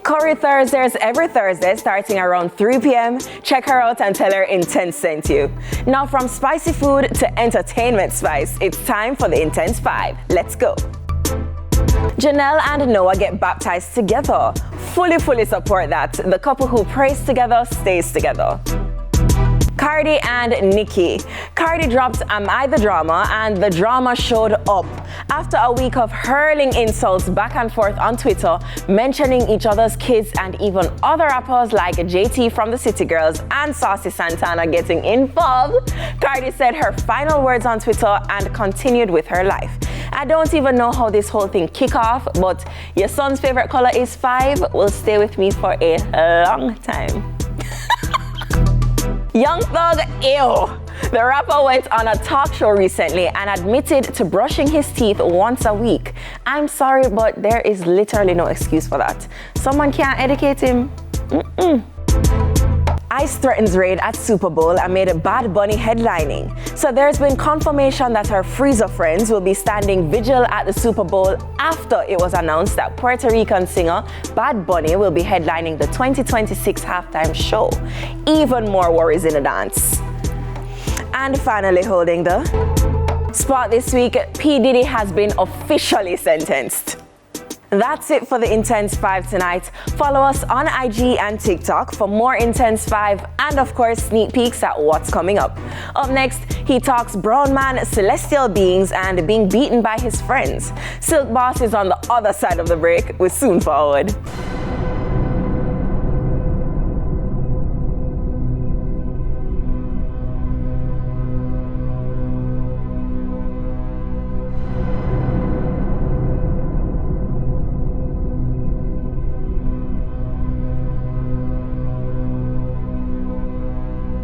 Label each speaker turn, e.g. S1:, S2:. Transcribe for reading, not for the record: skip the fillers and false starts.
S1: Curry Thursdays every Thursday starting around 3 p.m. Check her out and tell her Intense sent you. Now from spicy food to entertainment spice, it's time for the Intense 5. Let's go. Janelle and Noah get baptized together. Fully support that. The couple who prays together stays together. Cardi and Nicki. Cardi dropped Am I the Drama, and the drama showed up. After a week of hurling insults back and forth on Twitter, mentioning each other's kids and even other rappers like JT from the City Girls and Saucy Santana getting involved, Cardi said her final words on Twitter and continued with her life. I don't even know how this whole thing kick off, but your son's favorite color is 5 will stay with me for a long time. Young Thug, ew. The rapper went on a talk show recently and admitted to brushing his teeth once a week. I'm sorry, but there is literally no excuse for that. Someone can't educate him. ICE threatens raid at Super Bowl amid Bad Bunny headlining. So there's been confirmation that our Freezer friends will be standing vigil at the Super Bowl after it was announced that Puerto Rican singer Bad Bunny will be headlining the 2026 halftime show. Even more worries in the dance. And finally holding the spot this week, P. Diddy has been officially sentenced. That's it for the Intense 5 tonight. Follow us on IG and TikTok for more Intense 5 and of course sneak peeks at what's coming up. Up next, he talks brown man, celestial beings and being beaten by his friends. Silk Boss is on the other side of the break. We're soon forward.